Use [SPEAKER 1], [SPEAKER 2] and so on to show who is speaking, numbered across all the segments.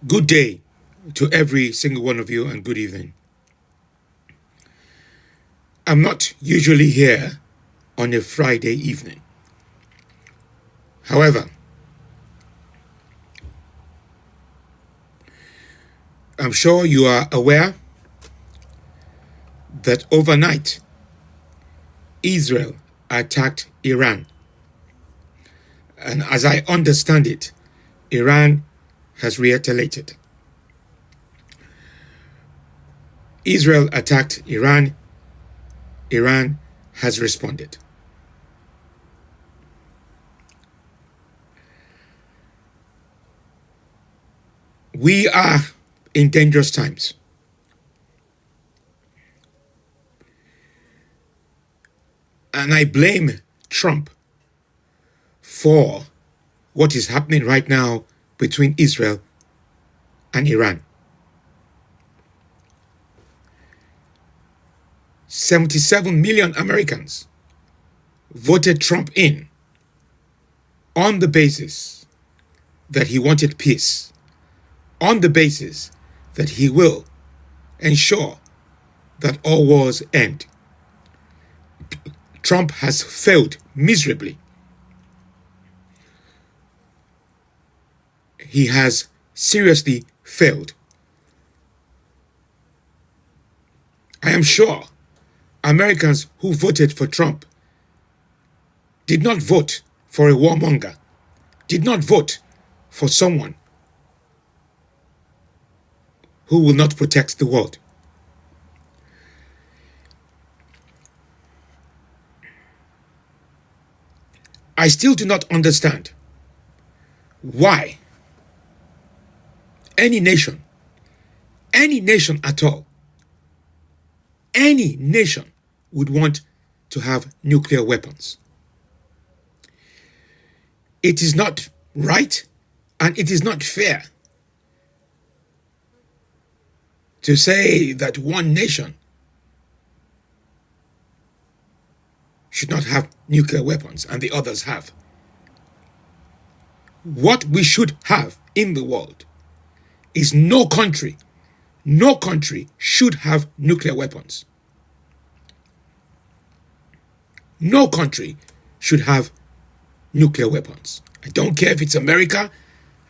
[SPEAKER 1] Good day to every single one of you and good evening. I'm not usually here on a Friday evening. However, I'm sure you are aware that overnight Israel attacked Iran. And as I understand it, Iran has retaliated. Israel attacked Iran. Iran has responded. We are in dangerous times. And I blame Trump for what is happening right now between Israel and Iran. 77 million Americans voted Trump in on the basis that he wanted peace, on the basis that he will ensure that all wars end. Trump has failed miserably. He has seriously failed. I am sure Americans who voted for Trump did not vote for a warmonger, did not vote for someone who will not protect the world. I still do not understand why any nation at all, any nation would want to have nuclear weapons. It is not right and it is not fair to say that one nation should not have nuclear weapons and the others have. What we should have in the world is no country should have nuclear weapons. No country should have nuclear weapons. I don't care if it's America,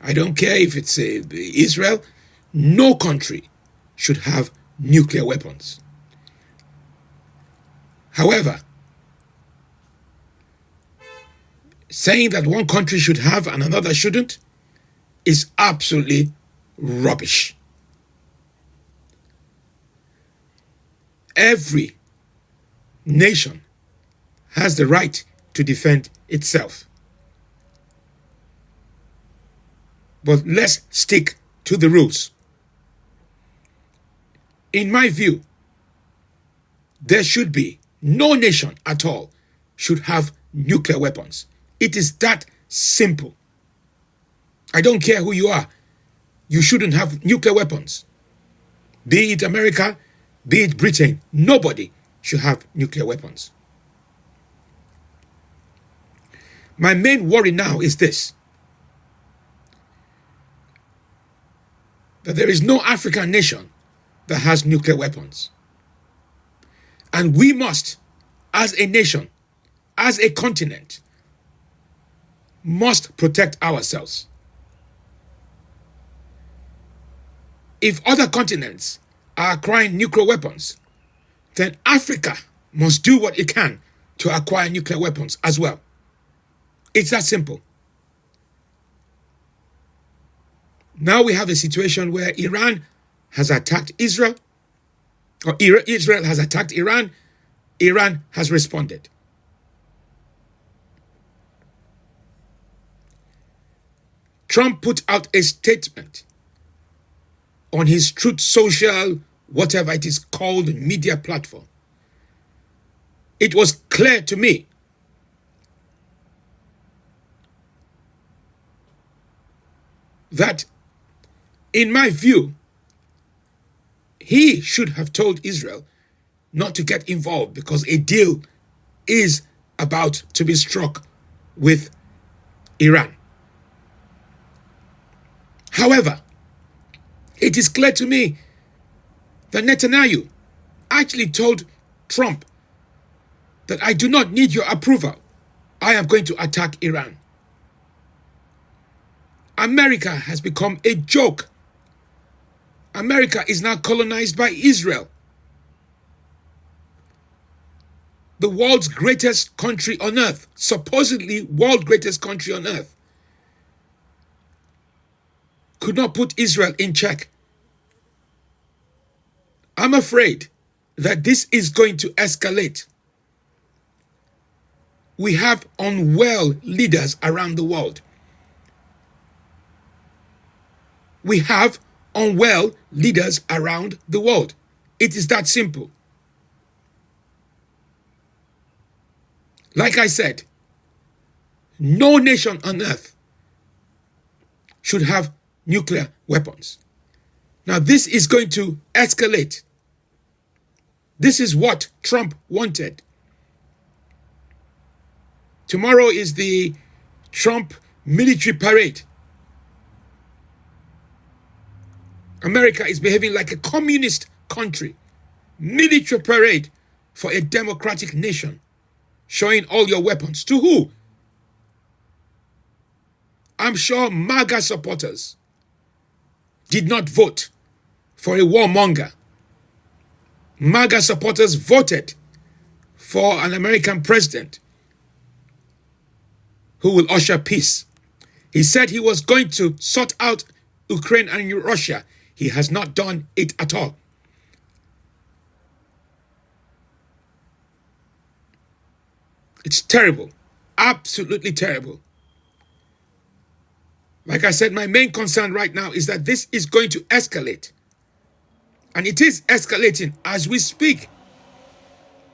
[SPEAKER 1] I don't care if it's Israel, no country should have nuclear weapons. However, saying that one country should have and another shouldn't is absolutely rubbish. Every nation has the right to defend itself. But let's stick to the rules. In my view, there should be no nation at all should have nuclear weapons. It is that simple. I don't care who you are. You shouldn't have nuclear weapons. Be it America, be it Britain, nobody should have nuclear weapons. My main worry now is this: that there is no African nation that has nuclear weapons. And we must, as a nation, as a continent, must protect ourselves. If other continents are acquiring nuclear weapons, then Africa must do what it can to acquire nuclear weapons as well. It's that simple. Now we have a situation where Iran has attacked Israel, or Israel has attacked Iran. Iran has responded. Trump put out a statement on his Truth Social, whatever it is called, media platform. It was clear to me that, in my view, he should have told Israel not to get involved because a deal is about to be struck with Iran. However, It is clear to me that Netanyahu actually told Trump that I do not need your approval. I am going to attack Iran. America has become a joke. America is now colonized by Israel, the world's greatest country on earth, supposedly world greatest country on earth, could not put Israel in check. I'm afraid that this is going to escalate. We have unwell leaders around the world. We have unwell leaders around the world. It is that simple. Like I said, no nation on earth should have nuclear weapons. Now, this is going to escalate. This is what Trump wanted. Tomorrow is the Trump military parade. America is behaving like a communist country. Military parade for a democratic nation. Showing all your weapons. To who? I'm sure MAGA supporters did not vote for a warmonger. MAGA supporters voted for an American president who will usher peace. He said he was going to sort out Ukraine and Russia. He has not done it at all. It's terrible. Absolutely terrible. Like I said, my main concern right now is that this is going to escalate. And it is escalating as we speak.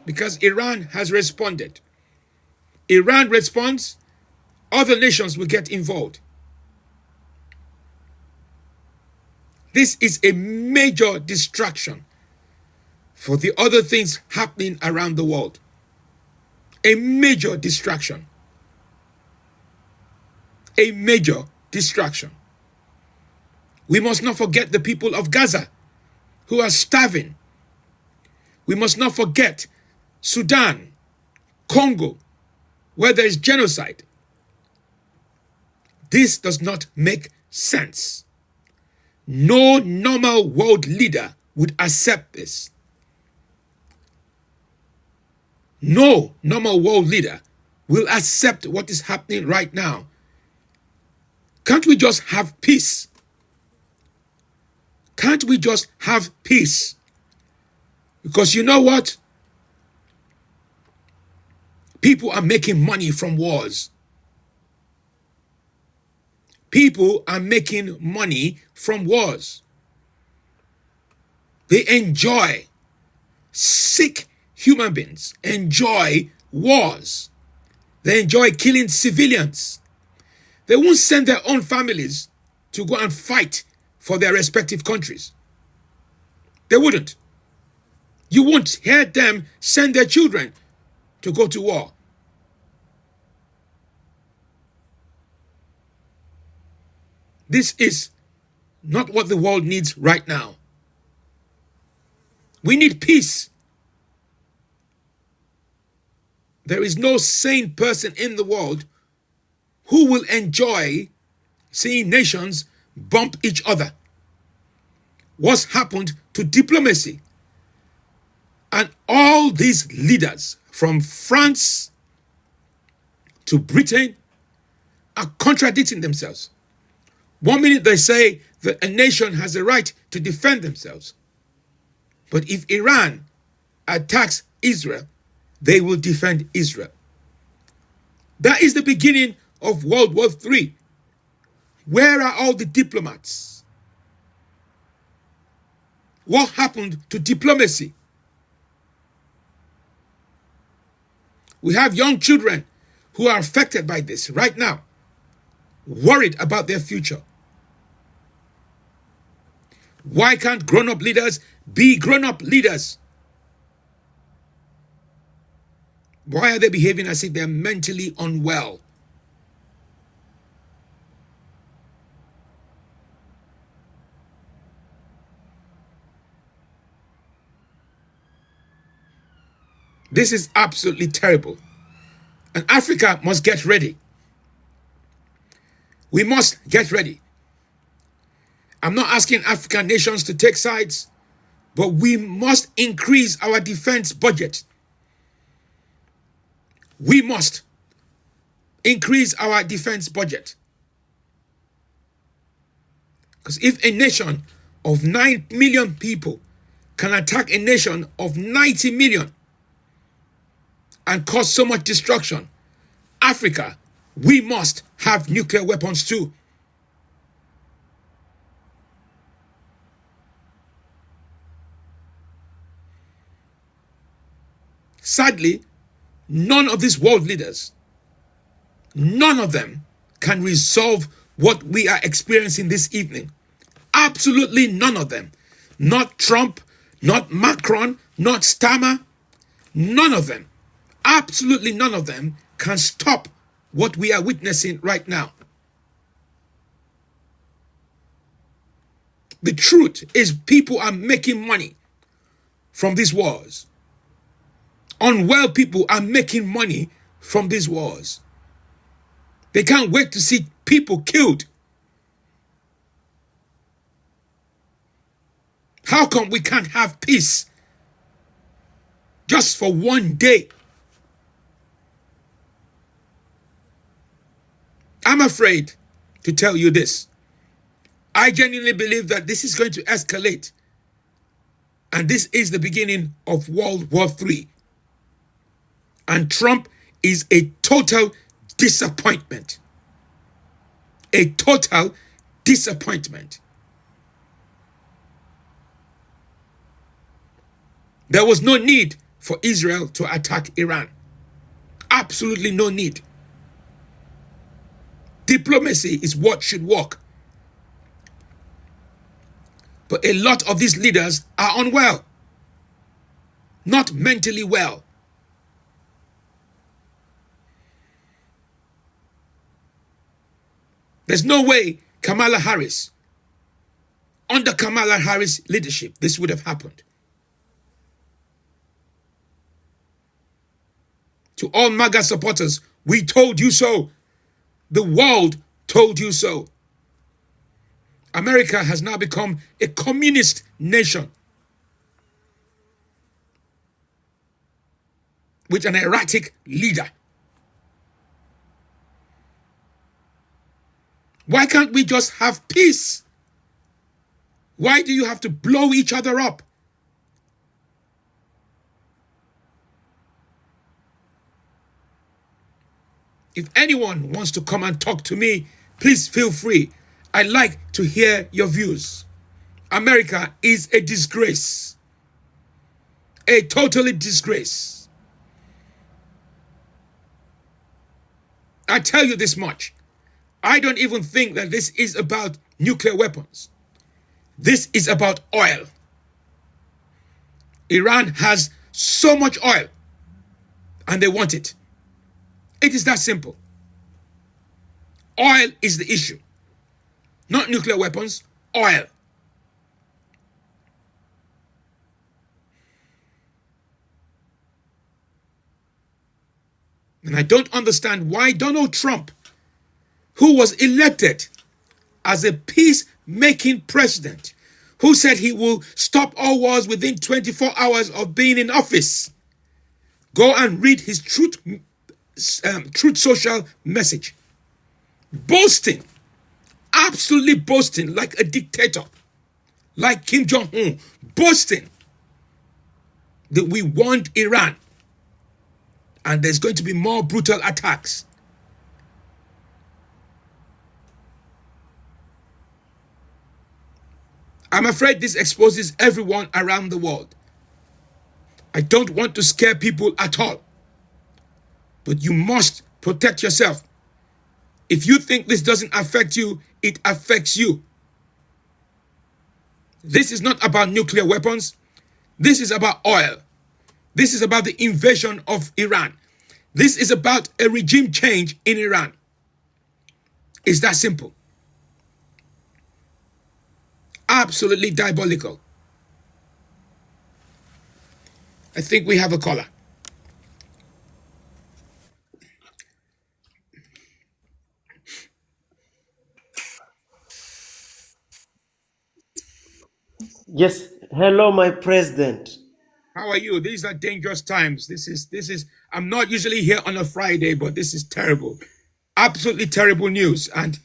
[SPEAKER 1] Because Iran has responded. Iran responds, other nations will get involved. This is a major distraction for the other things happening around the world. A major distraction. A major distraction. We must not forget the people of Gaza who are starving. We must not forget Sudan, Congo, where there is genocide. This does not make sense. No normal world leader would accept this. No normal world leader will accept what is happening right now. Can't we just have peace? Can't we just have peace? Because you know what? People are making money from wars. People are making money from wars. They enjoy, sick human beings enjoy wars. They enjoy killing civilians. They won't send their own families to go and fight for their respective countries. They wouldn't. You won't hear them send their children to go to war. This is not what the world needs right now. We need peace. There is no sane person in the world who will enjoy seeing nations bump each other. What's happened to diplomacy? And all these leaders, from France to Britain, are contradicting themselves. One minute they say that a nation has a right to defend themselves. But if Iran attacks Israel, they will defend Israel. That is the beginning of World War III. Where are all the diplomats? What happened to diplomacy? We have young children who are affected by this right now, worried about their future. Why can't grown-up leaders be grown-up leaders? Why are they behaving as if they're mentally unwell? This is absolutely terrible. And Africa must get ready. We must get ready. I'm not asking African nations to take sides, but we must increase our defense budget. We must increase our defense budget. Because if a nation of 9 million people can attack a nation of 90 million and cause so much destruction, Africa, we must have nuclear weapons too. Sadly, none of these world leaders, none of them can resolve what we are experiencing this evening. Absolutely none of them. Not Trump, not Macron, not Starmer. None of them, absolutely none of them can stop what we are witnessing right now. The truth is people are making money from these wars. Unwell people are making money from these wars. They can't wait to see people killed. How come we can't have peace just for one day? I'm afraid to tell you this. I genuinely believe that this is going to escalate. And this is the beginning of World War III. And Trump is a total disappointment. A total disappointment. There was no need for Israel to attack Iran. Absolutely no need. Diplomacy is what should work. But a lot of these leaders are unwell. Not mentally well. There's no way Kamala Harris, under Kamala Harris' leadership, this would have happened. To all MAGA supporters, we told you so. The world told you so. America has now become a communist nation with an erratic leader. Why can't we just have peace? Why do you have to blow each other up? If anyone wants to come and talk to me, please feel free. I like to hear your views. America is a disgrace. A totally disgrace. I tell you this much. I don't even think that this is about nuclear weapons. This is about oil. Iran has so much oil and they want it. It is that simple. Oil is the issue. Not nuclear weapons, oil. And I don't understand why Donald Trump, who was elected as a peacemaking president, who said he will stop all wars within 24 hours of being in office, go and read his Truth Social message. Boasting, absolutely boasting like a dictator, like Kim Jong-un, boasting that we want Iran and there's going to be more brutal attacks. I'm afraid this exposes everyone around the world. I don't want to scare people at all. But you must protect yourself. If you think this doesn't affect you, it affects you. This is not about nuclear weapons. This is about oil. This is about the invasion of Iran. This is about a regime change in Iran. It's that simple. Absolutely diabolical. I think we have a caller.
[SPEAKER 2] Yes, hello, my president.
[SPEAKER 1] How are you? These are dangerous times. This is I'm not usually here on a Friday, but this is terrible. Absolutely terrible news. And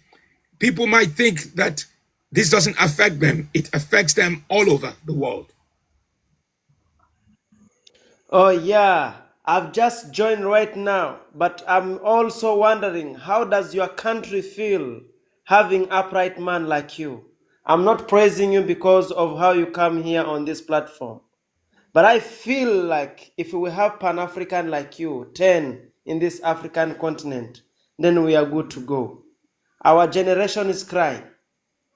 [SPEAKER 1] people might think that this doesn't affect them. It affects them all over the world.
[SPEAKER 2] Oh, yeah, I've just joined right now, but I'm also wondering how does your country feel having upright man like you? I'm not praising you because of how you come here on this platform, but I feel like if we have Pan-African like you, 10 in this African continent, then we are good to go. Our generation is crying.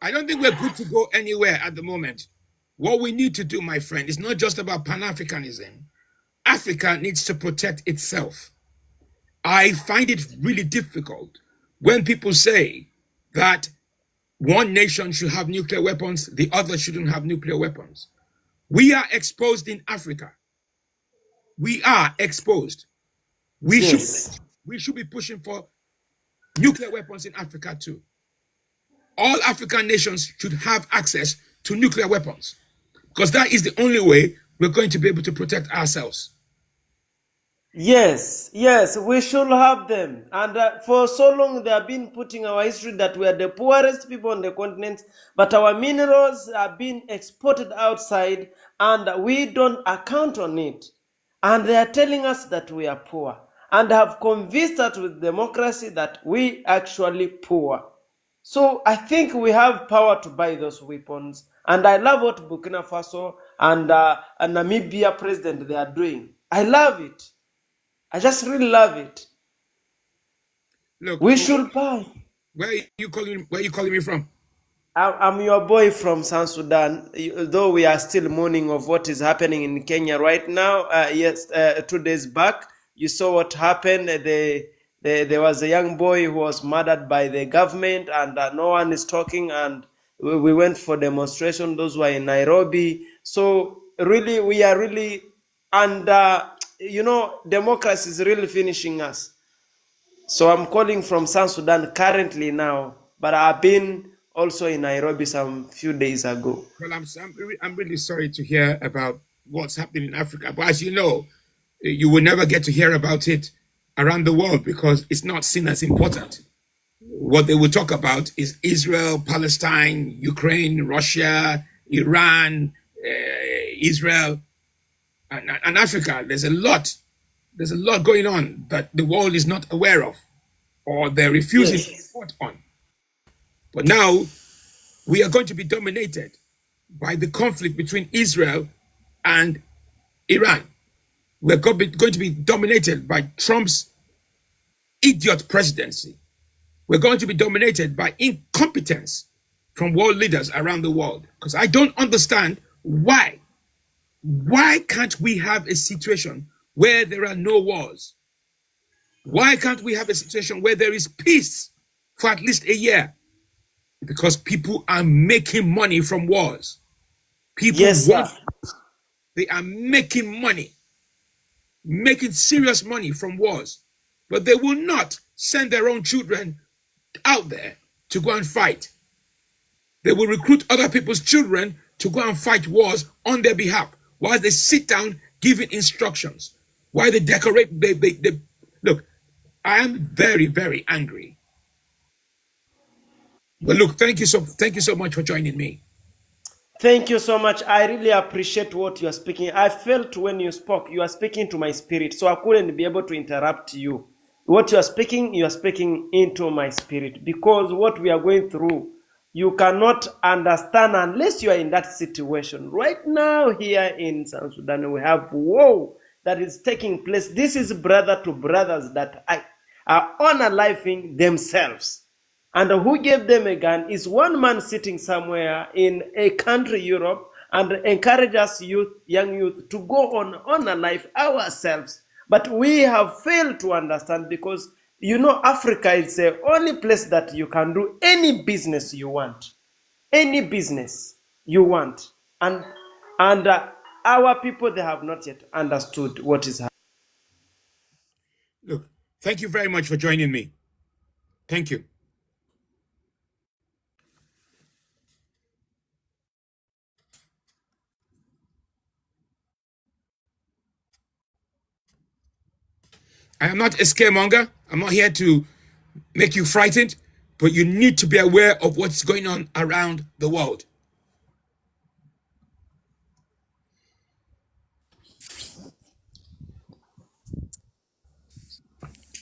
[SPEAKER 1] I don't think we're good to go anywhere at the moment. What we need to do, my friend, is not just about Pan Africanism. Africa needs to protect itself. I find it really difficult when people say that one nation should have nuclear weapons, the other shouldn't have nuclear weapons. We are exposed in Africa. We are exposed. We should
[SPEAKER 2] Yes.
[SPEAKER 1] we should be pushing for nuclear weapons in Africa too. All African nations should have access to nuclear weapons because that is the only way we're going to be able to protect ourselves.
[SPEAKER 2] Yes, yes, we should have them. And for so long, they have been putting our history that we are the poorest people on the continent, but our minerals are being exported outside and we don't account on it. And they are telling us that we are poor and have convinced us with democracy that we actually poor. So I think we have power to buy those weapons. And I love what Burkina Faso and Namibia president they are doing. I love it. I just really love it.
[SPEAKER 1] Look,
[SPEAKER 2] We should buy.
[SPEAKER 1] where are you calling me from?
[SPEAKER 2] I'm your boy from South Sudan. Though we are still mourning of what is happening in Kenya right now. Yes, 2 days back, you saw what happened. There was a young boy who was murdered by the government, and no one is talking. And we went for demonstration. Those were in Nairobi. So really, we are really, and democracy is really finishing us. So I'm calling from South Sudan currently now, but I've been also in Nairobi some few days ago.
[SPEAKER 1] Well, I'm really sorry to hear about what's happening in Africa. But as you know, you will never get to hear about it around the world because it's not seen as important. What they will talk about is Israel, Palestine, Ukraine, Russia, Iran, Israel, and Africa. There's a lot going on that the world is not aware of or they're refusing to
[SPEAKER 2] Yes.
[SPEAKER 1] report on. But now we are going to be dominated by the conflict between Israel and Iran. We're going to be dominated by Trump's idiot presidency. We're going to be dominated by incompetence from world leaders around the world. Because I don't understand why. Why can't we have a situation where there are no wars? Why can't we have a situation where there is peace for at least a year? Because people are making money from wars. People
[SPEAKER 2] Yes, sir.
[SPEAKER 1] want, they are making money, making serious money from wars. But they will not send their own children out there to go and fight. They will recruit other people's children to go and fight wars on their behalf while they sit down giving instructions, while they decorate. They look. I am very, very angry. But look, thank you so much for joining me.
[SPEAKER 2] Thank you so much. I really appreciate what you are speaking. I felt when you spoke, you are speaking to my spirit, so I couldn't be able to interrupt you. What you are speaking into my spirit because what we are going through, you cannot understand unless you are in that situation. Right now, here in South Sudan, we have war that is taking place. This is brother to brothers that are unaliving themselves. And who gave them a gun is one man sitting somewhere in a country, Europe, and encourage us young youth to go on a life ourselves. But we have failed to understand because Africa is the only place that you can do any business you want, any business you want, and our people they have not yet understood what is happening.
[SPEAKER 1] Look, thank you very much for joining me. Thank you. I am not a scaremonger. I'm not here to make you frightened, but you need to be aware of what's going on around the world.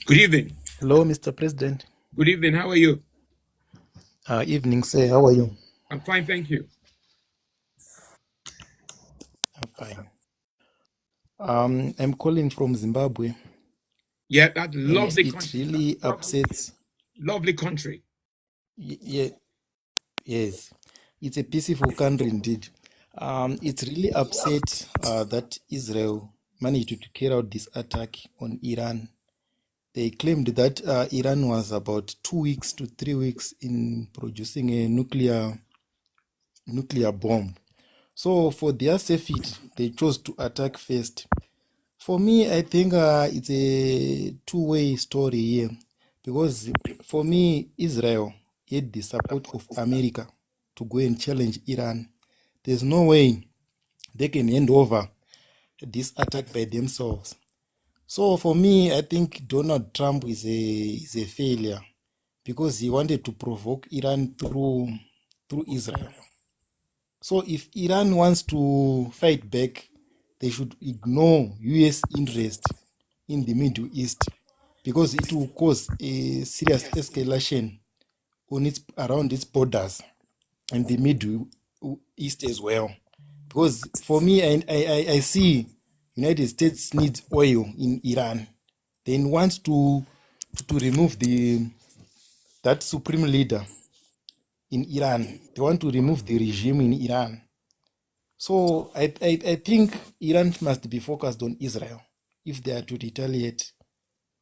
[SPEAKER 1] Good evening.
[SPEAKER 3] Hello, Mr. President.
[SPEAKER 1] Good evening. How are you?
[SPEAKER 3] Evening, sir. How are you?
[SPEAKER 1] I'm fine, thank you.
[SPEAKER 3] I'm fine. I'm calling from Zimbabwe,
[SPEAKER 1] Yeah, that
[SPEAKER 3] and
[SPEAKER 1] lovely
[SPEAKER 3] it
[SPEAKER 1] country.
[SPEAKER 3] really upsets.
[SPEAKER 1] Lovely country.
[SPEAKER 3] Yeah, yes, it's a peaceful country indeed. It's really upset that Israel managed to carry out this attack on Iran. They claimed that Iran was about 2 weeks to 3 weeks in producing a nuclear bomb. So for their safety, they chose to attack first. For me, I think it's a two-way story here, because for me, Israel had the support of America to go and challenge Iran. There's no way they can hand over this attack by themselves. So for me, I think Donald Trump is a failure, because he wanted to provoke Iran through Israel. So if Iran wants to fight back, they should ignore US interest in the Middle East, because it will cause a serious escalation on around its borders and the Middle East as well. Because for me, I see United States needs oil in Iran. They want to remove that supreme leader in Iran. They want to remove the regime in Iran. So I think Iran must be focused on Israel if they are to retaliate.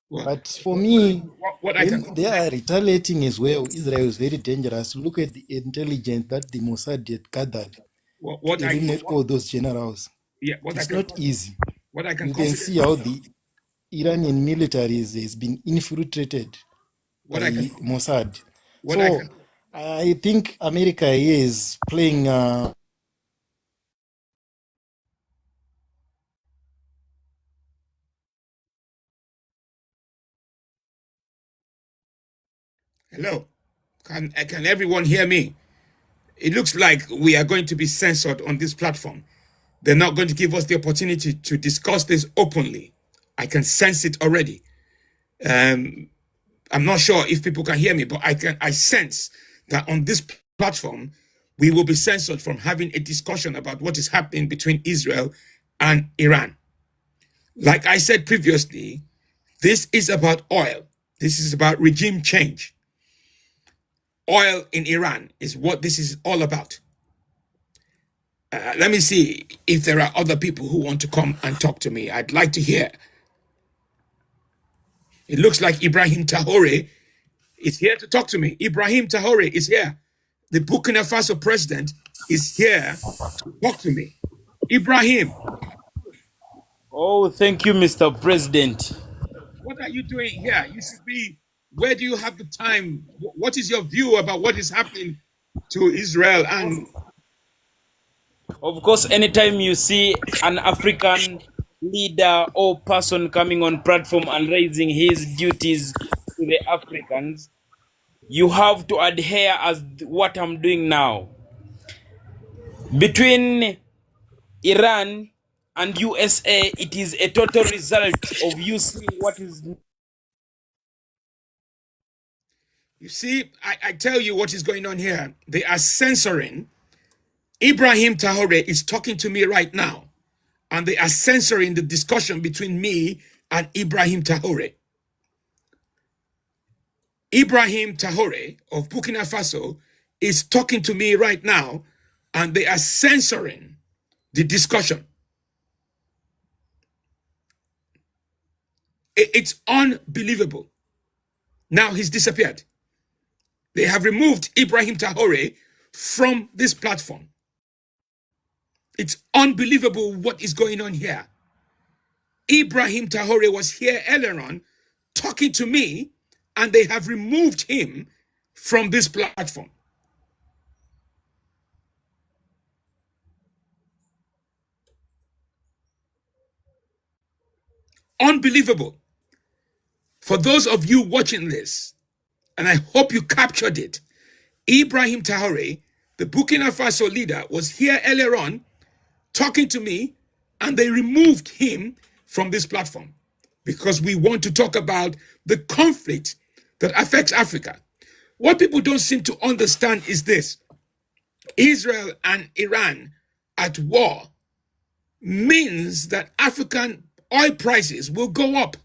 [SPEAKER 1] Well,
[SPEAKER 3] But for me,
[SPEAKER 1] what I
[SPEAKER 3] when
[SPEAKER 1] can
[SPEAKER 3] they are retaliating as well, Israel is very dangerous. Look at the intelligence that the Mossad had gathered to
[SPEAKER 1] what I
[SPEAKER 3] eliminate all those generals.
[SPEAKER 1] yeah
[SPEAKER 3] It's not easy.
[SPEAKER 1] what I can
[SPEAKER 3] You can see
[SPEAKER 1] confidently
[SPEAKER 3] how the Iranian military has been infiltrated
[SPEAKER 1] what
[SPEAKER 3] by
[SPEAKER 1] I can
[SPEAKER 3] Mossad.
[SPEAKER 1] what I
[SPEAKER 3] So
[SPEAKER 1] can
[SPEAKER 3] I think America here is playing.
[SPEAKER 1] hello. Can everyone hear me? It looks like we are going to be censored on this platform. They're not going to give us the opportunity to discuss this openly. I can sense it already. I'm not sure if people can hear me, but I sense that on this platform we will be censored from having a discussion about what is happening between Israel and Iran. Like I said previously, this is about oil. This is about regime change. Oil in Iran is what this is all about. Let me see if there are other people who want to come and talk to me. I'd like to hear. It looks like Ibrahim Tahore is here to talk to me. Ibrahim Tahore is here. The Burkina Faso president is here to talk to me. Ibrahim,
[SPEAKER 4] Oh, thank you, Mr. President.
[SPEAKER 1] what are you doing here? You should be, where do you have the time? What is your view about what is happening to Israel? And
[SPEAKER 4] Of course, anytime you see an African leader or person coming on platform and raising his duties to the Africans, you have to adhere as what I'm doing now. Between Iran and USA, it is a total result of you seeing what is.
[SPEAKER 1] you see, I tell you what is going on here. They are censoring. Ibrahim Tahore is talking to me right now, and they are censoring the discussion between me and Ibrahim Tahore. Ibrahim Tahore of Burkina Faso is talking to me right now, and they are censoring the discussion. It's unbelievable. Now he's disappeared. They have removed Ibrahim Tahore from this platform. It's unbelievable what is going on here. Ibrahim Tahore was here earlier on talking to me, and they have removed him from this platform. Unbelievable. For those of you watching this, and I hope you captured it, Ibrahim Traore, the Burkina Faso leader, was here earlier on talking to me, and they removed him from this platform because we want to talk about the conflict that affects Africa. What people don't seem to understand is this: Israel and Iran at war means that African oil prices will go up.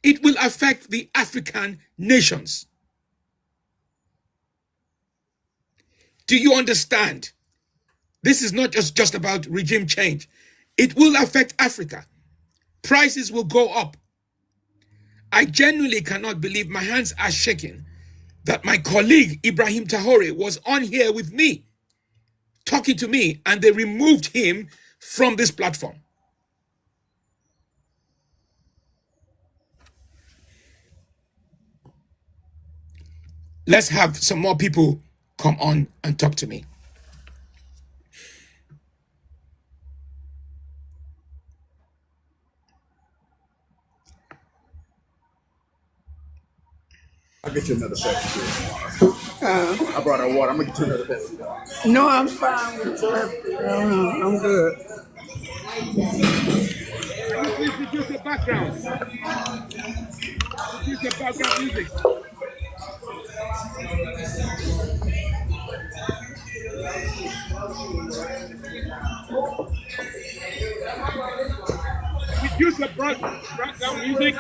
[SPEAKER 1] It will affect the African nations. Do you understand? This is not just about regime change. It will affect Africa. Prices will go up. I genuinely cannot believe, my hands are shaking, that my colleague Ibrahim Traore was on here with me, talking to me, and they removed him from this platform. Let's have some more people come on and talk to me.
[SPEAKER 5] I'll get you another Pepsi. I brought her water. I'm gonna get you another Pepsi.
[SPEAKER 6] No, I'm fine with Pepsi. I'm good.
[SPEAKER 1] Can you please reduce the background? Reduce the background music. Reduce the background music.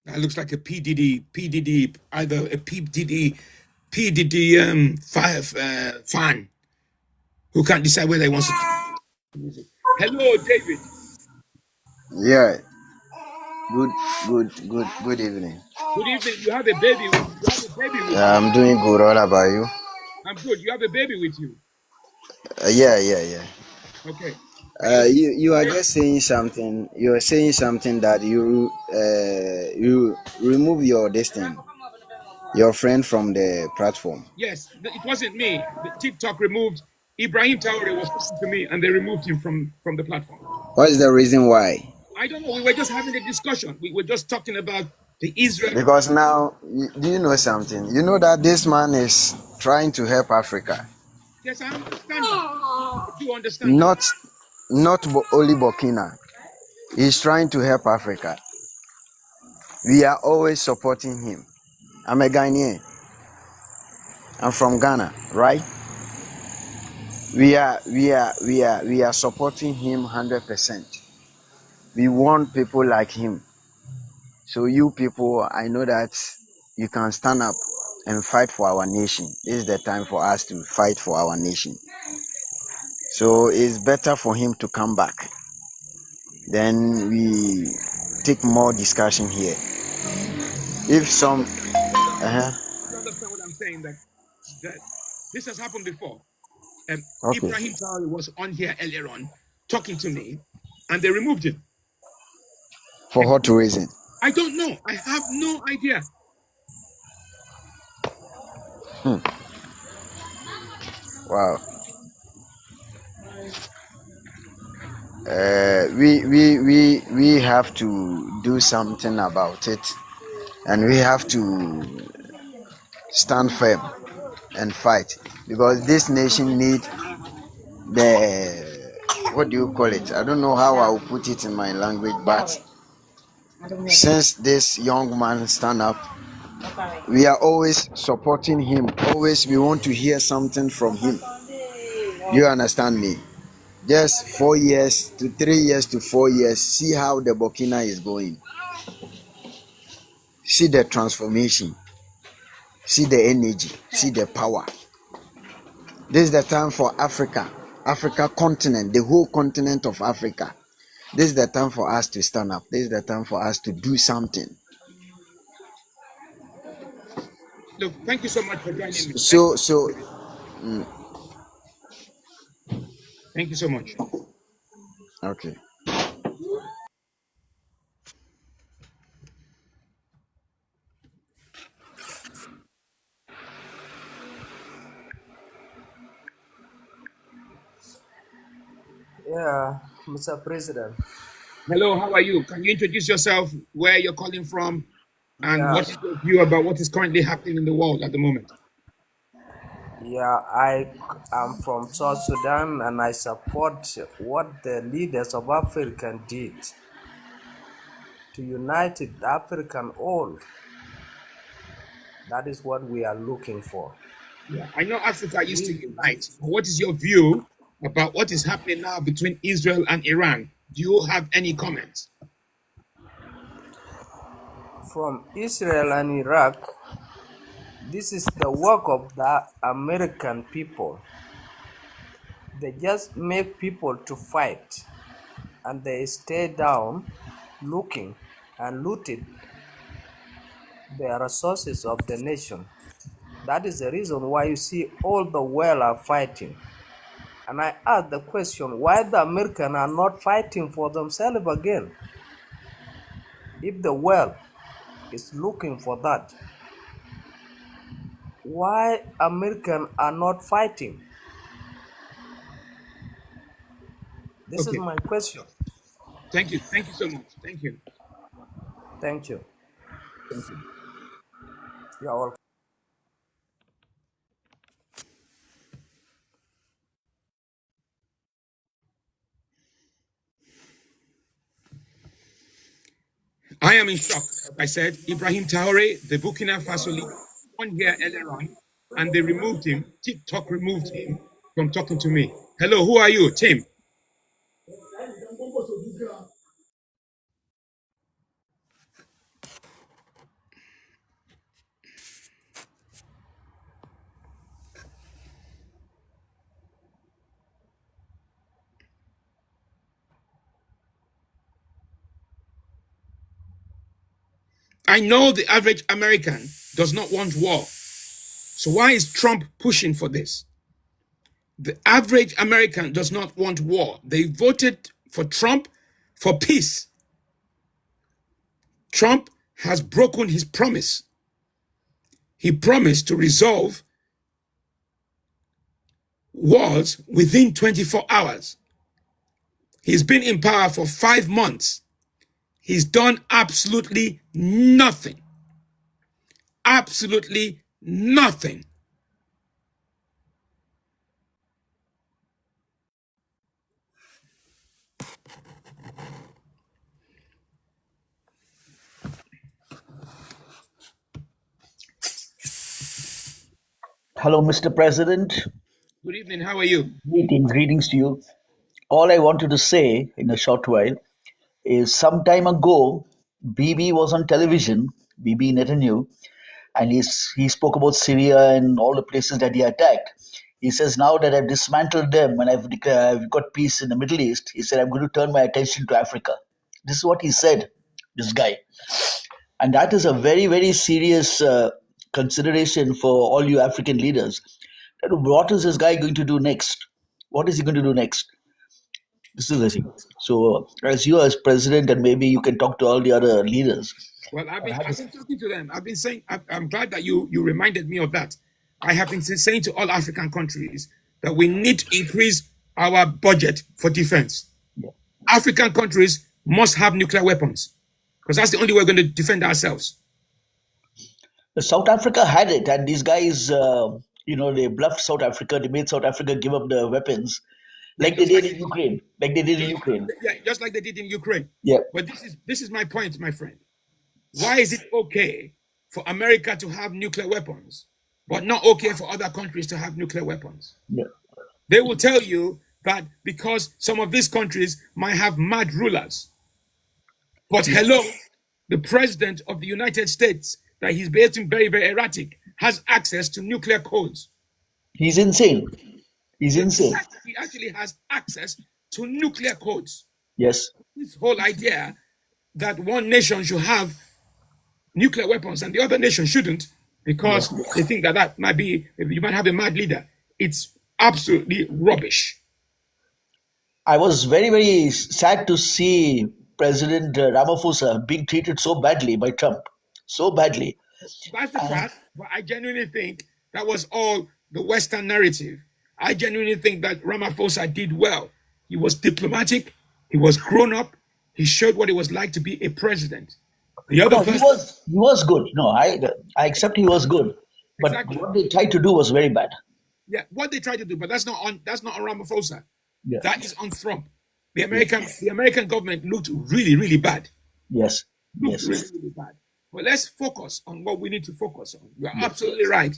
[SPEAKER 1] That looks like a PDD, either a PDD fan who can't decide whether he wants to music. Hello, David.
[SPEAKER 7] Yeah. Good evening.
[SPEAKER 1] Good evening. You have a baby. You have a baby with you.
[SPEAKER 7] I'm doing good. All about you?
[SPEAKER 1] I'm good. You have a baby with you.
[SPEAKER 7] Yeah.
[SPEAKER 1] Okay.
[SPEAKER 7] You are just saying something. You are saying something that you remove your your friend from the platform.
[SPEAKER 1] Yes, it wasn't me. The TikTok removed Ibrahim Traore was talking to me, and they removed him from the platform.
[SPEAKER 7] What is the reason why?
[SPEAKER 1] I don't know. We were just having a discussion. We were just talking about the Israel.
[SPEAKER 7] Because now, do you know something? You know that this man is trying to help Africa.
[SPEAKER 1] Yes, I understand that. I do understand that.
[SPEAKER 7] Not only Burkina. He's trying to help Africa. We are always supporting him. I'm a Ghanaian. I'm from Ghana, right? We are supporting him 100%. We want people like him. So you people, I know that you can stand up and fight for our nation. This is the time for us to fight for our nation. So it's better for him to come back. Then we take more discussion here. If some,
[SPEAKER 1] You understand what I'm saying? That this has happened before.
[SPEAKER 7] Okay.
[SPEAKER 1] Ibrahim Traore was on here earlier on talking to me, and they removed him.
[SPEAKER 7] For what reason?
[SPEAKER 1] I don't know. I have no idea.
[SPEAKER 7] Wow. We have to do something about it, and we have to stand firm and fight, because this nation need the, what do you call it? I don't know how I'll put it in my language, but since this young man stand up, we are always supporting him. Always we want to hear something from him. You understand me? Just 4 years to 3 years to 4 years, see how the Burkina is going. See the transformation. See the energy. See the power. This is the time for Africa continent, the whole continent of Africa. This is the time for us to stand up. This is the time for us to do something.
[SPEAKER 1] Look, thank you so much for joining me. Thank you so much.
[SPEAKER 7] Okay.
[SPEAKER 8] Yeah, Mr. President.
[SPEAKER 1] Hello, how are you? Can you introduce yourself, where you're calling from, and
[SPEAKER 8] Yeah,
[SPEAKER 1] what is your view about what is currently happening in the world at the moment?
[SPEAKER 8] yeah, I am from South Sudan and I support what the leaders of Africa did to unite African all. That is what we are looking for.
[SPEAKER 1] Yeah, I know Africa used to
[SPEAKER 8] We,
[SPEAKER 1] unite. But what is your view about what is happening now between Israel and Iran? Do you have any comments?
[SPEAKER 8] from Israel and Iraq, this is the work of the American people. They just make people to fight and they stay down looking and looted the resources of the nation. That is the reason why you see all the world are fighting. And I ask the question, why the Americans are not fighting for themselves again? If the world is looking for that, why Americans are not fighting? This is
[SPEAKER 1] Okay,
[SPEAKER 8] my question.
[SPEAKER 1] thank you. Thank you so much. Thank you.
[SPEAKER 8] Thank you.
[SPEAKER 1] Thank you.
[SPEAKER 8] You are welcome.
[SPEAKER 1] I am in shock. Like I said, Ibrahim Traore, the Burkina Faso leader, on here earlier on, and they removed him. TikTok removed him from talking to me. Hello, who are you? Tim. I know the average American does not want war. So why is Trump pushing for this? The average American does not want war. They voted for Trump for peace. Trump has broken his promise. He promised to resolve wars within 24 hours. He's been in power for 5 months. He's done absolutely nothing. Absolutely nothing.
[SPEAKER 9] Hello, Mr. President.
[SPEAKER 1] Good evening. How are you?
[SPEAKER 9] Greetings to you. All I wanted to say in a short while is some time ago, Bibi was on television, Bibi Netanyahu, and he spoke about Syria and all the places that he attacked. He says, now that I've dismantled them and I've got peace in the Middle East, he said, I'm going to turn my attention to Africa. This is what he said, this guy. And that is a very, very serious consideration for all you African leaders. What is this guy going to do next? What is he going to do next? This is the thing. So, as you as president, and maybe you can talk to all the other leaders.
[SPEAKER 1] Well, I've been talking to them. I've been saying, I'm glad that you reminded me of that. I have been saying to all African countries that we need to increase our budget for defense. African countries must have nuclear weapons because that's the only way we're going to defend ourselves.
[SPEAKER 9] South Africa had it, and these guys, they bluffed South Africa. They made South Africa give up the weapons, like they did in Ukraine.
[SPEAKER 1] Yeah, just like they did in Ukraine.
[SPEAKER 9] Yeah.
[SPEAKER 1] But this is my point, my friend. Why is it okay for America to have nuclear weapons, but not okay for other countries to have nuclear weapons?
[SPEAKER 9] Yeah.
[SPEAKER 1] They will tell you that because some of these countries might have mad rulers. But hello, the president of the United States, that he's becoming very, very erratic, has access to nuclear codes.
[SPEAKER 9] He's insane. He's insane.
[SPEAKER 1] He actually has access to nuclear codes.
[SPEAKER 9] Yes.
[SPEAKER 1] This whole idea that one nation should have nuclear weapons and the other nation shouldn't because they think that might be, you might have a mad leader. It's absolutely rubbish.
[SPEAKER 9] I was very, very sad to see President Ramaphosa being treated so badly by Trump. So badly.
[SPEAKER 1] That's the part, but I genuinely think that was all the Western narrative. I genuinely think that Ramaphosa did well. He was diplomatic. He was grown up. He showed what it was like to be a president. The other
[SPEAKER 9] No,
[SPEAKER 1] person,
[SPEAKER 9] he was good. No, I accept he was good, but
[SPEAKER 1] exactly.
[SPEAKER 9] what they tried to do was very bad.
[SPEAKER 1] Yeah, what they tried to do, but that's not on Ramaphosa.
[SPEAKER 9] Yeah.
[SPEAKER 1] That is on Trump. The American government looked really, really bad.
[SPEAKER 9] Yes.
[SPEAKER 1] Looked
[SPEAKER 9] Yes.
[SPEAKER 1] really, really bad. But let's focus on what we need to focus on. You're absolutely right.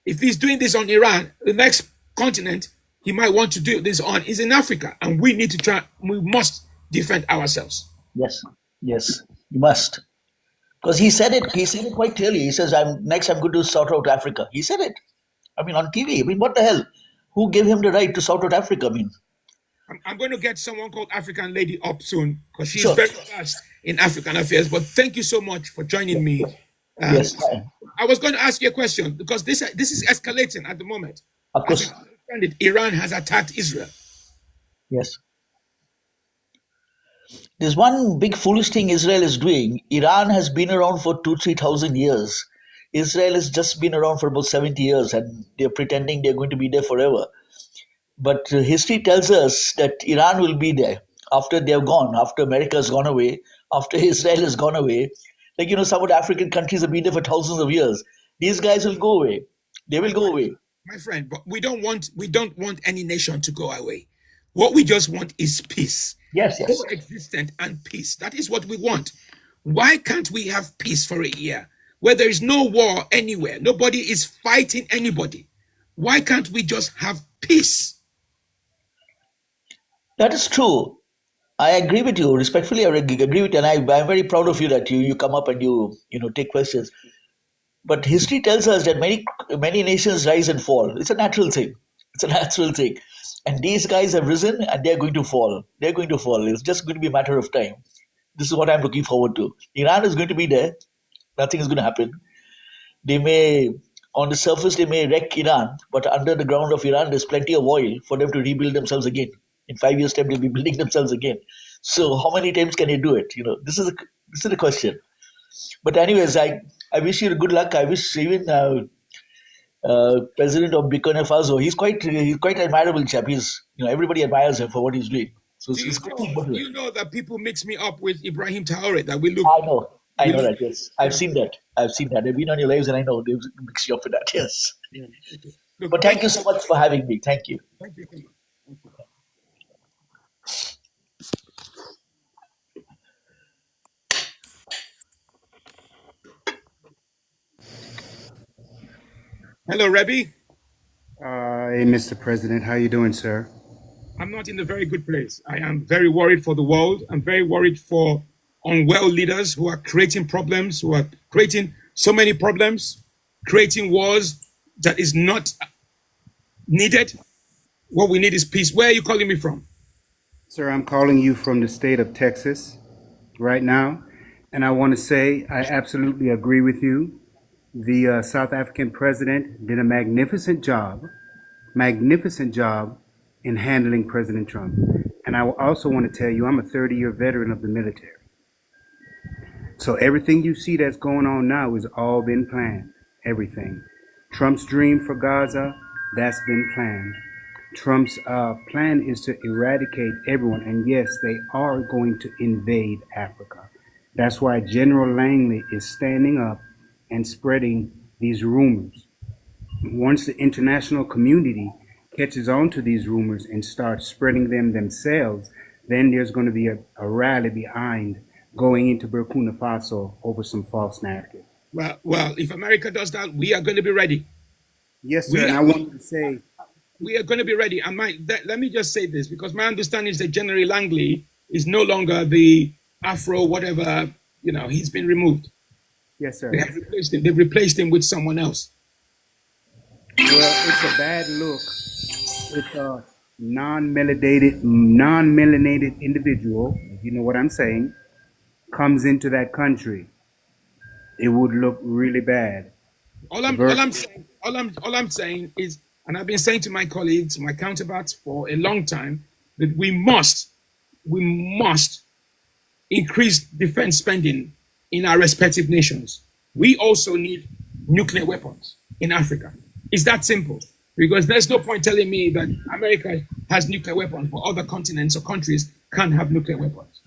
[SPEAKER 1] If he's doing this on Iran, the next continent he might want to do this on is in Africa, and we need to try. We must defend ourselves.
[SPEAKER 9] Yes. Yes. You must. Because he said it. He said it quite clearly. He says, I'm going to sort out Africa." He said it. I mean, on TV. I mean, what the hell? Who gave him the right to sort out Africa? I mean,
[SPEAKER 1] I'm going to get someone called African Lady up soon because she's
[SPEAKER 9] Sure.
[SPEAKER 1] very fast in African affairs. But thank you so much for joining me.
[SPEAKER 9] yes,
[SPEAKER 1] I was going to ask you a question because this is escalating at the moment.
[SPEAKER 9] of course.
[SPEAKER 1] As I understand it, Iran has attacked Israel.
[SPEAKER 9] Yes. There's one big foolish thing Israel is doing. Iran has been around for 3,000 years. Israel has just been around for about 70 years, and they're pretending they're going to be there forever. But history tells us that Iran will be there after they're gone, after America has gone away, after Israel has gone away. Like, some of the African countries have been there for thousands of years. These guys will go away. They will go away.
[SPEAKER 1] My friend, but we don't want any nation to go away. What we just want is peace.
[SPEAKER 9] Yes.
[SPEAKER 1] Coexistence and peace. That is what we want. Why can't we have peace for a year? Where there is no war anywhere, nobody is fighting anybody. Why can't we just have peace?
[SPEAKER 9] That is true. I agree with you. Respectfully, I agree with you. And I'm very proud of you that you come up and you take questions. But history tells us that many nations rise and fall. It's a natural thing. And these guys have risen and they're going to fall. It's just going to be a matter of time. This is what I'm looking forward to. Iran is going to be there. Nothing is going to happen. On the surface, they may wreck Iran, but under the ground of Iran, there's plenty of oil for them to rebuild themselves again. In 5 years' time, they'll be building themselves again. So how many times can they do it? This is the question. But anyways, I wish you good luck. I wish even President of Burkina Faso, he's quite an admirable chap. Everybody admires him for what he's doing. So
[SPEAKER 1] Do you know that people mix me up with Ibrahim Traore? That we look.
[SPEAKER 9] I know that. Yes, I've seen that. I've been on your lives, and I know they mix you up with that. Yes.
[SPEAKER 1] Yeah, okay. Look,
[SPEAKER 9] But thank you so much for having me. Thank you.
[SPEAKER 1] Thank you so much. Thank you. Hello, Rebbe.
[SPEAKER 10] Hey, Mr. President, how you doing, sir?
[SPEAKER 1] I'm not in a very good place. I am very worried for the world. I'm very worried for unwell leaders who are creating problems, who are creating so many problems, creating wars that is not needed. What we need is peace. Where are you calling me from?
[SPEAKER 10] Sir, I'm calling you from the state of Texas right now, and I want to say I absolutely agree with you. The South African president did a magnificent job in handling President Trump. And I also want to tell you, I'm a 30-year veteran of the military. So everything you see that's going on now has all been planned. Everything. Trump's dream for Gaza, that's been planned. Trump's plan is to eradicate everyone. And yes, they are going to invade Africa. That's why General Langley is standing up and spreading these rumors. Once the international community catches on to these rumors and starts spreading them themselves, then there's going to be a rally behind going into Burkina Faso over some false narrative.
[SPEAKER 1] Well, if America does that, we are going to be ready.
[SPEAKER 10] Yes, sir. And I wanted to say,
[SPEAKER 1] we are going to be ready. And let me just say this, because my understanding is that General Langley is no longer the Afro whatever, he's been removed.
[SPEAKER 10] Yes, sir.
[SPEAKER 1] They have replaced him. They've replaced him with someone else.
[SPEAKER 10] Well, it's a bad look if a non-melanated individual, if you know what I'm saying, comes into that country. It would look really bad.
[SPEAKER 1] All I'm saying is, and I've been saying to my colleagues, my counterparts for a long time, that we must increase defense spending in our respective nations. We also need nuclear weapons in Africa. It's that simple. Because there's no point telling me that America has nuclear weapons, but other continents or countries can't have nuclear weapons.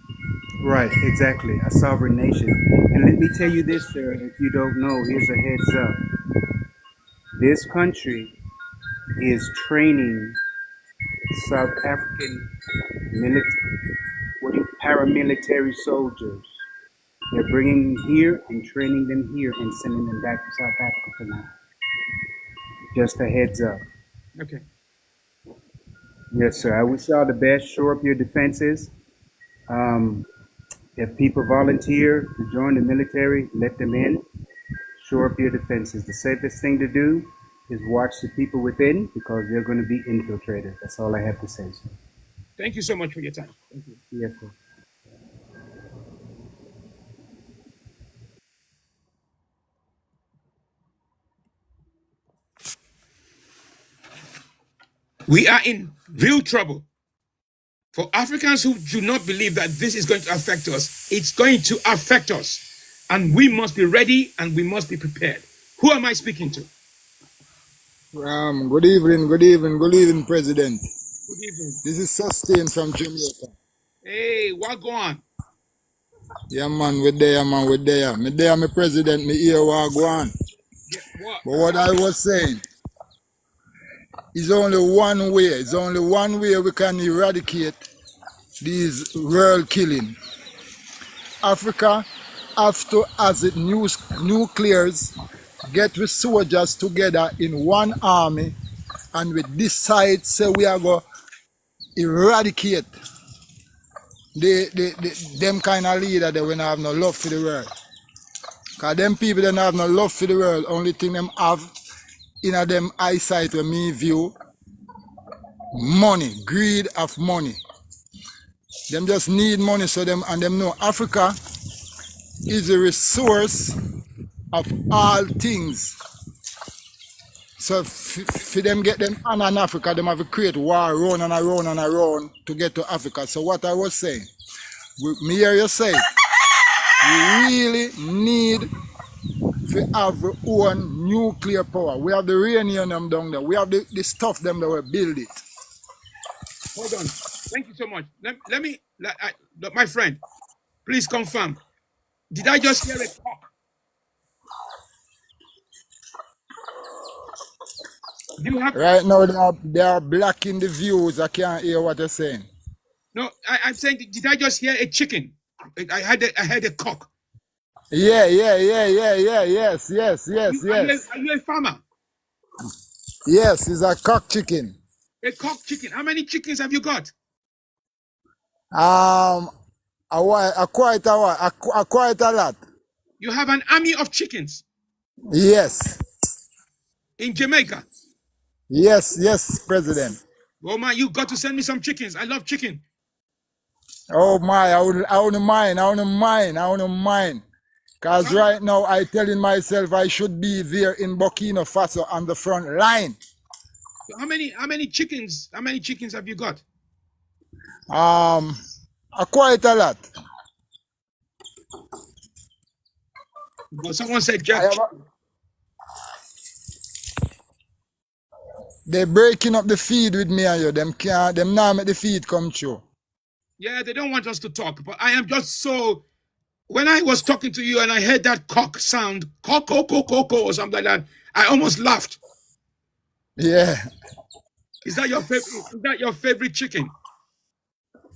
[SPEAKER 10] Right, exactly. A sovereign nation. And let me tell you this, sir, if you don't know, here's a heads up. This country is training South African paramilitary soldiers. They're bringing them here and training them here and sending them back to South Africa for now. Just a heads up.
[SPEAKER 1] Okay.
[SPEAKER 10] Yes, sir. I wish y'all the best. Shore up your defenses. If people volunteer to join the military, let them in. Shore up your defenses. The safest thing to do is watch the people within, because they're going to be infiltrators. That's all I have to say, sir.
[SPEAKER 1] Thank you so much for your time. Thank you.
[SPEAKER 10] Yes, sir.
[SPEAKER 1] We are in real trouble. For Africans who do not believe that this is going to affect us, it's going to affect us. And we must be ready and we must be prepared. Who am I speaking to?
[SPEAKER 11] Good evening, President.
[SPEAKER 1] Good evening.
[SPEAKER 11] This is Sustain from Jamaica.
[SPEAKER 1] Hey, what go on?
[SPEAKER 11] Yeah, man, we're there. Me there, me President, me here, what go on.
[SPEAKER 1] Yeah, what?
[SPEAKER 11] But what I was saying, is only one way. It's only one way we can eradicate these world killing. Africa have to, as it nuclears, get with soldiers together in one army, and we decide, say we are going to eradicate them kind of leader that we don't have no love for the world. Because them people that don't have no love for the world, only thing them have in them eyesight when me view, money, greed of money. Them just need money, so them and them know Africa is a resource of all things. So for them get them on Africa, them have to create war round and around and around to get to Africa. So what I was saying, me hear you say, we really need to have our own nuclear power. We have the uranium down there. We have the stuff them that will build it.
[SPEAKER 1] Hold on. Thank you so much. My friend, please confirm. Did I just hear a cock? Do you have...
[SPEAKER 11] Right now they are blocking the views. I can't hear what they're saying.
[SPEAKER 1] No, I'm saying, did I just hear a chicken? I heard a cock.
[SPEAKER 11] Yes.
[SPEAKER 1] Are you a farmer?
[SPEAKER 11] Yes, it's a cock chicken.
[SPEAKER 1] A cock chicken. How many chickens have you got?
[SPEAKER 11] Quite a lot.
[SPEAKER 1] You have an army of chickens?
[SPEAKER 11] Yes.
[SPEAKER 1] In Jamaica?
[SPEAKER 11] Yes, President.
[SPEAKER 1] Oh man, you got to send me some chickens. I love chicken.
[SPEAKER 11] Oh my, I wouldn't mind. Because right now I telling myself I should be there in Burkina Faso on the front line.
[SPEAKER 1] So how many chickens have you got?
[SPEAKER 11] Quite a lot.
[SPEAKER 1] Well, someone said Jack.
[SPEAKER 11] They're breaking up the feed with me and you. Them now make the feed come true.
[SPEAKER 1] Yeah, they don't want us to talk, but I am just so... When I was talking to you and I heard that cock sound, cock, or something like that, I almost laughed.
[SPEAKER 11] Yeah.
[SPEAKER 1] Is that your favorite chicken?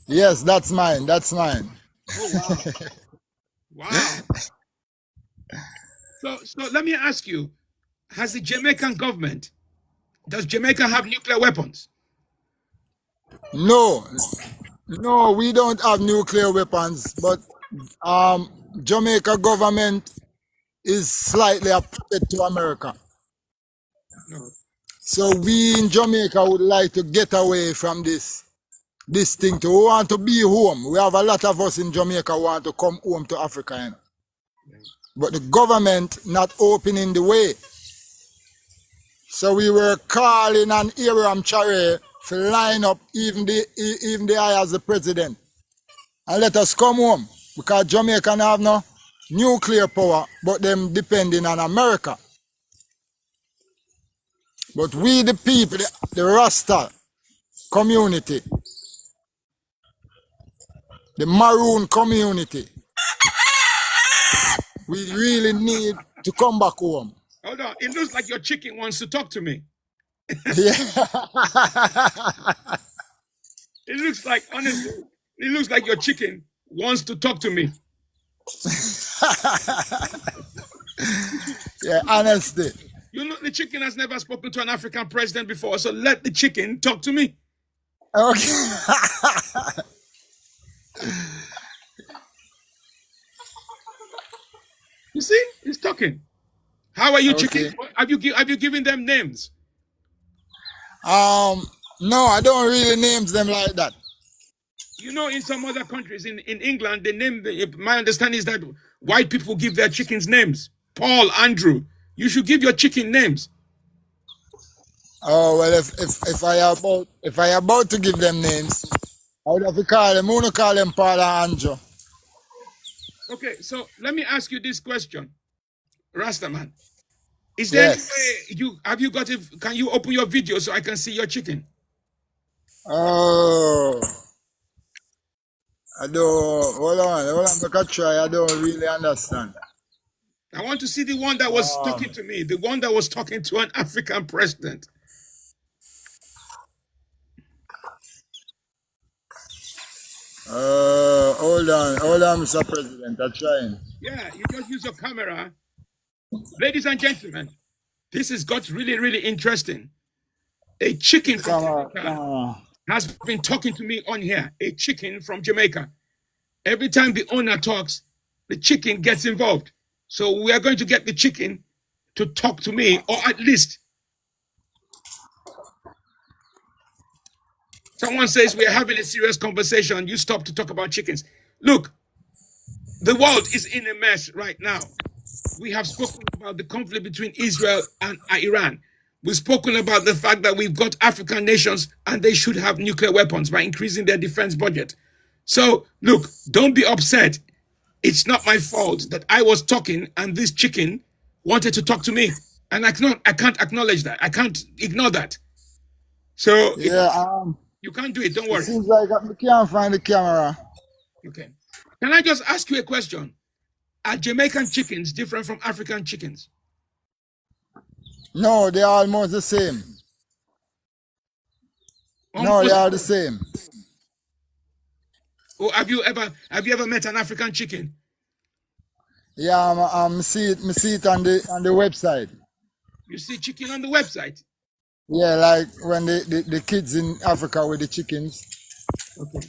[SPEAKER 11] Yes, that's mine.
[SPEAKER 1] Oh wow. Wow. So let me ask you, has the Jamaican government, does Jamaica have nuclear weapons?
[SPEAKER 11] No, we don't have nuclear weapons, but Jamaica government is slightly a puppet to America.
[SPEAKER 1] No.
[SPEAKER 11] So we in Jamaica would like to get away from this thing. We want to be home. We have a lot of us in Jamaica who want to come home to Africa. You know? But the government not opening the way. So we were calling on Abraham Chare to line up even I as the president. And let us come home. Because Jamaica have no nuclear power, but them depending on America. But we the people, the Rasta community, the Maroon community, we really need to come back home.
[SPEAKER 1] Hold on. It looks like your chicken wants to talk to me.
[SPEAKER 11] Yeah.
[SPEAKER 1] It looks like, honestly, it looks like your chicken wants to talk to me.
[SPEAKER 11] Yeah, honestly.
[SPEAKER 1] You know, the chicken has never spoken to an African president before, so let the chicken talk to me.
[SPEAKER 11] Okay.
[SPEAKER 1] You see, he's talking. How are you,
[SPEAKER 11] Okay.
[SPEAKER 1] chicken? Have you given them names?
[SPEAKER 11] No, I don't really names them like that.
[SPEAKER 1] You know, in some other countries, in England, they name. My understanding is that white people give their chickens names. Paul, Andrew. You should give your chicken names.
[SPEAKER 11] Oh well, if I about to give them names, I would have to call them. I want to call them Paul and Andrew.
[SPEAKER 1] Okay, so let me ask you this question, Rastaman. Is there
[SPEAKER 11] Yes.
[SPEAKER 1] any way have you got it? Can you open your video so I can see your chicken?
[SPEAKER 11] Oh, I don't. Hold on. Make a try. I don't really understand.
[SPEAKER 1] I want to see the one that was talking to me, the one that was talking to an African president.
[SPEAKER 11] Hold on, Mr. President. I'm trying.
[SPEAKER 1] Yeah, you just use your camera. Ladies and gentlemen, this has got really, really interesting. A chicken from Jamaica has been talking to me on here. A chicken from Jamaica. Every time the owner talks, the chicken gets involved. So we are going to get the chicken to talk to me, or at least someone says we are having a serious conversation. You stop to talk about chickens. Look, the world is in a mess right now. We have spoken about the conflict between Israel and Iran. We've spoken about the fact that we've got African nations and they should have nuclear weapons by increasing their defense budget. So, look, don't be upset. It's not my fault that I was talking and this chicken wanted to talk to me. And I can't acknowledge that. I can't ignore that. So,
[SPEAKER 11] Yeah.
[SPEAKER 1] you can't do it. Don't
[SPEAKER 11] It
[SPEAKER 1] worry.
[SPEAKER 11] seems like I can't find the camera.
[SPEAKER 1] Okay. Can I just ask you a question? Are Jamaican chickens different from African chickens?
[SPEAKER 11] No, they're almost the same. No, they are the same.
[SPEAKER 1] Or have you ever met an African chicken?
[SPEAKER 11] Yeah, I see it on the website.
[SPEAKER 1] You see chicken on the website?
[SPEAKER 11] Yeah, like when the kids in Africa with the chickens.
[SPEAKER 1] Okay.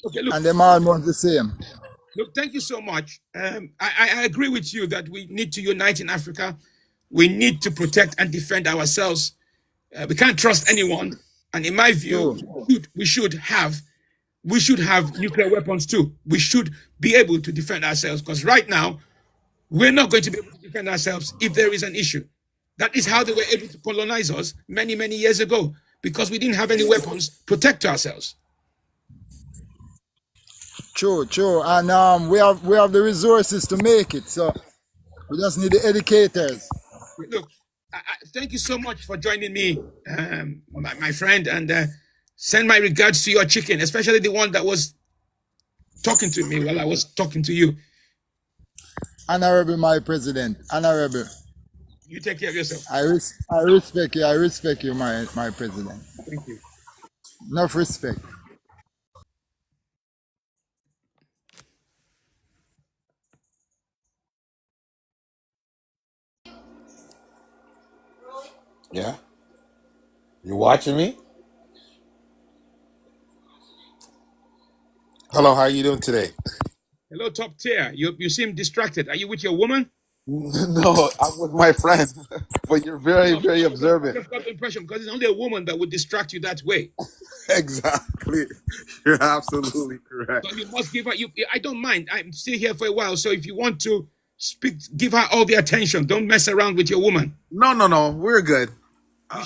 [SPEAKER 1] Okay, look.
[SPEAKER 11] And they're almost the same.
[SPEAKER 1] Look, thank you so much. I agree with you that we need to unite in Africa. We need to protect and defend ourselves. We can't trust anyone. And in my view, we should have nuclear weapons too. We should be able to defend ourselves, because right now, we're not going to be able to defend ourselves if there is an issue. That is how they were able to colonize us many, many years ago, because we didn't have any weapons to protect ourselves.
[SPEAKER 11] True. And we have the resources to make it. So we just need the educators.
[SPEAKER 1] Look, thank you so much for joining me, my friend, and send my regards to your chicken, especially the one that was talking to me while I was talking to you.
[SPEAKER 11] Honorable, my president. Honorable.
[SPEAKER 1] You take care of yourself.
[SPEAKER 11] I respect you. I respect you, my president.
[SPEAKER 1] Thank you.
[SPEAKER 11] Enough respect.
[SPEAKER 12] Yeah? You watching me? Hello, how are you doing today?
[SPEAKER 1] Hello, top tier. You seem distracted. Are you with your woman?
[SPEAKER 12] No, I'm with my friend. But you're very, very
[SPEAKER 1] I
[SPEAKER 12] observant.
[SPEAKER 1] just got the impression, because it's only a woman that would distract you that way.
[SPEAKER 12] Exactly. You're absolutely correct.
[SPEAKER 1] So you must give her. I don't mind. I'm still here for a while. So if you want to speak, give her all the attention. Don't mess around with your woman.
[SPEAKER 12] No. We're good.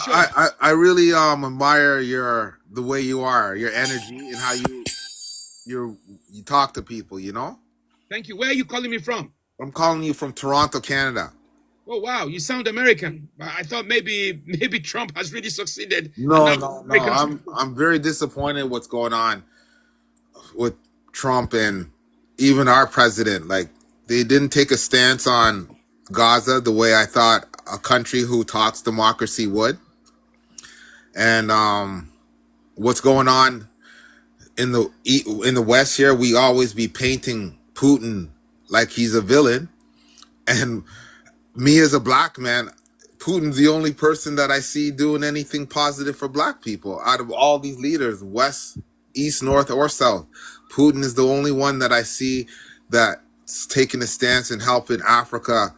[SPEAKER 1] Sure?
[SPEAKER 12] I really admire the way you are, your energy, and how you talk to people. You know.
[SPEAKER 1] Thank you. Where are you calling me from?
[SPEAKER 12] I'm calling you from Toronto, Canada.
[SPEAKER 1] Oh wow, you sound American. I thought maybe Trump has really succeeded, and
[SPEAKER 12] No,
[SPEAKER 1] now
[SPEAKER 12] no, no.
[SPEAKER 1] Americans.
[SPEAKER 12] I'm very disappointed what's going on with Trump and even our president. Like they didn't take a stance on Gaza the way I thought a country who talks democracy would. And what's going on in the West here, we always be painting Putin like he's a villain. And me as a black man, Putin's the only person that I see doing anything positive for black people out of all these leaders, West, East, North, or South. Putin is the only one that I see that's taking a stance and helping Africa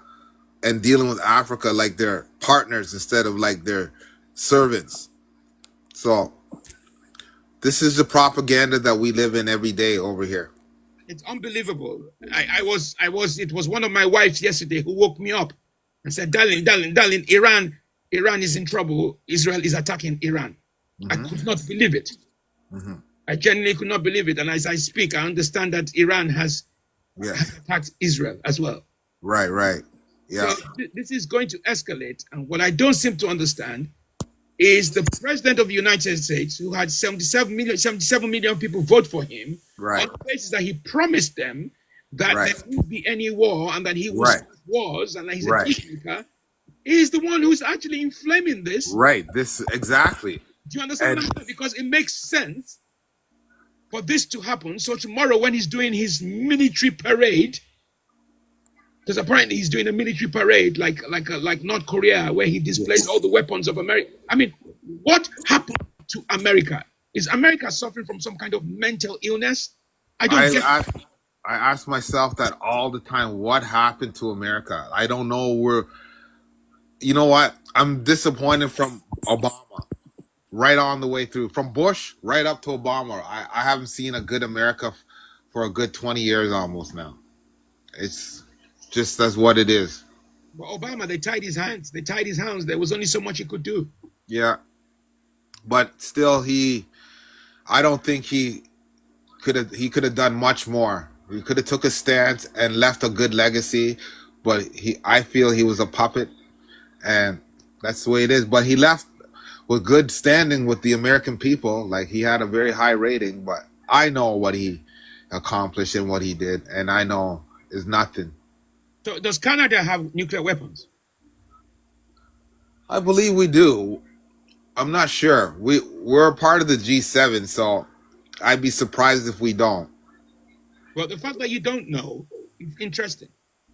[SPEAKER 12] and dealing with Africa like they're partners instead of like their servants. So this is the propaganda that we live in every day over here.
[SPEAKER 1] It's unbelievable. It was one of my wives yesterday who woke me up and said, darling, Iran is in trouble. Israel is attacking Iran. I could not believe it. I genuinely could not believe it. And as I speak, I understand that Iran has attacked Israel as well.
[SPEAKER 12] Right. Yeah.
[SPEAKER 1] So this is going to escalate. And what I don't seem to understand is the president of the United States, who had 77 million people vote for him, on the basis that he promised them that there won't be any war and that he will stop wars and that he's a peacemaker, is the one who's actually inflaming this.
[SPEAKER 12] Right. This exactly.
[SPEAKER 1] Do you understand what I'm saying? Because it makes sense for this to happen. So tomorrow, when he's doing his military parade, because apparently he's doing a military parade like North Korea, where he displays all the weapons of America. I mean, what happened to America? Is America suffering from some kind of mental illness?
[SPEAKER 12] I ask myself that all the time. What happened to America? I don't know. You know what? I'm disappointed from Obama, right on the way through. From Bush right up to Obama. I haven't seen a good America for a good 20 years almost now. It's just that's what it is.
[SPEAKER 1] Well, Obama, they tied his hands. There was only so much he could do.
[SPEAKER 12] Yeah. But still, I don't think he could have done much more. He could have took a stance and left a good legacy, but I feel he was a puppet, and that's the way it is. But he left with good standing with the American people. Like, he had a very high rating, but I know what he accomplished and what he did, and I know is nothing.
[SPEAKER 1] So does Canada have nuclear weapons?
[SPEAKER 12] I believe we do. I'm not sure. We're a part of the G7, so I'd be surprised if we don't.
[SPEAKER 1] Well, the fact that you don't know is interesting.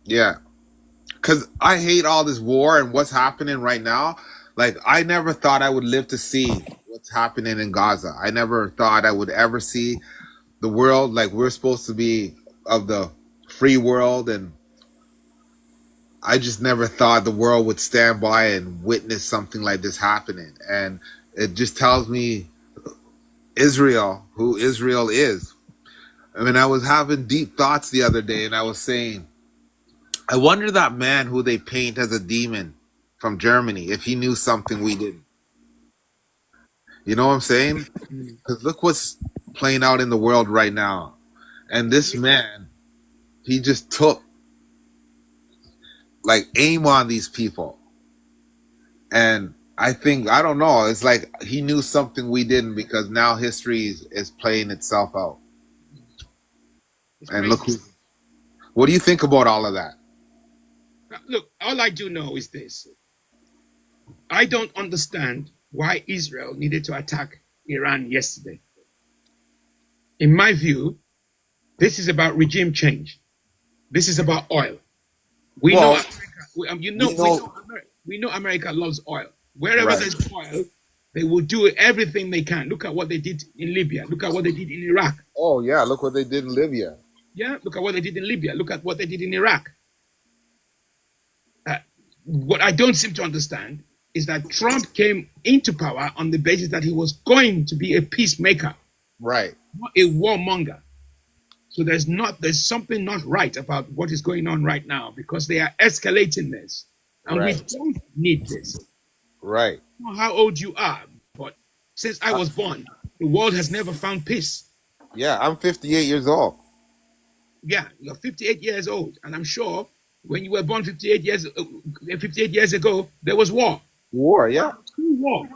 [SPEAKER 12] Yeah. Because I hate all this war and what's happening right now. Like, I never thought I would live to see what's happening in Gaza. I never thought I would ever see the world like we're supposed to be of the free world, and I just never thought the world would stand by and witness something like this happening. And it just tells me Israel, who Israel is. I mean, I was having deep thoughts the other day, and I was saying, I wonder that man who they paint as a demon from Germany, if he knew something we didn't. You know what I'm saying? Because look what's playing out in the world right now. And this man, he just took like aim on these people. And I don't know, it's like he knew something we didn't, because now history is playing itself out. And look, what do you think about all of that?
[SPEAKER 1] Look, all I do know is this. I don't understand why Israel needed to attack Iran yesterday. In my view, this is about regime change. This is about oil. We know America loves oil. Wherever there's oil, they will do everything they can. Look at what they did in Libya. Look at what they did in Iraq.
[SPEAKER 12] Oh, yeah, look what they did in Libya.
[SPEAKER 1] Yeah, look at what they did in Libya. Look at what they did in Iraq. What I don't seem to understand is that Trump came into power on the basis that he was going to be a peacemaker.
[SPEAKER 12] Right.
[SPEAKER 1] Not a warmonger. So there's something not right about what is going on right now, because they are escalating this. And we don't need this.
[SPEAKER 12] Right.
[SPEAKER 1] I don't know how old you are, but since I was born, the world has never found peace.
[SPEAKER 12] Yeah, I'm 58 years old.
[SPEAKER 1] Yeah, you're 58 years old. And I'm sure When you were born 58 years ago, there was war.
[SPEAKER 12] War, yeah.
[SPEAKER 1] War.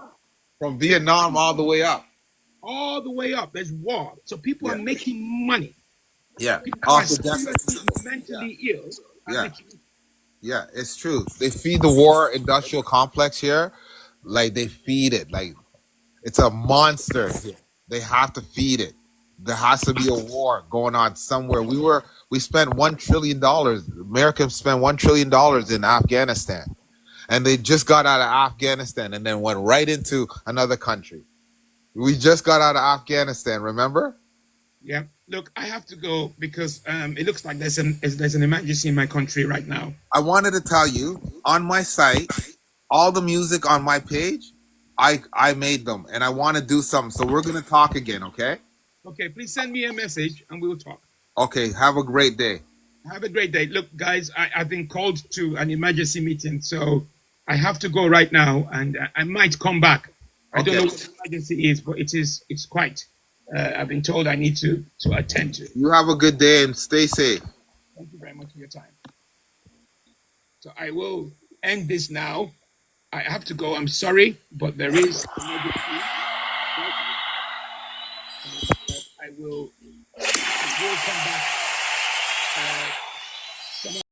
[SPEAKER 12] From Vietnam all the way up.
[SPEAKER 1] All the way up. There's war. So people are making money.
[SPEAKER 12] Yeah.
[SPEAKER 1] People
[SPEAKER 12] Off
[SPEAKER 1] are
[SPEAKER 12] the death.
[SPEAKER 1] seriously mentally ill.
[SPEAKER 12] Yeah. Yeah, it's true. They feed the war industrial complex here. Like they feed it. Like it's a monster here. They have to feed it. There has to be a war going on somewhere. We spent $1 trillion. Americans spent $1 trillion in Afghanistan. And they just got out of Afghanistan and then went right into another country. We just got out of Afghanistan, remember?
[SPEAKER 1] Yeah. Look, I have to go because it looks like there's an emergency in my country right now.
[SPEAKER 12] I wanted to tell you, on my site, all the music on my page, I made them and I want to do something. So we're going to talk again, okay?
[SPEAKER 1] Okay, please send me a message and we'll talk.
[SPEAKER 12] Okay, have a great day.
[SPEAKER 1] Have a great day. Look, guys, I've been called to an emergency meeting, so I have to go right now and I might come back. I don't know what the emergency is, but it's quite. I've been told I need to attend to it.
[SPEAKER 12] You have a good day and stay safe.
[SPEAKER 1] Thank you very much for your time. So I will end this now. I have to go. I'm sorry, but there is emergency. I will come back.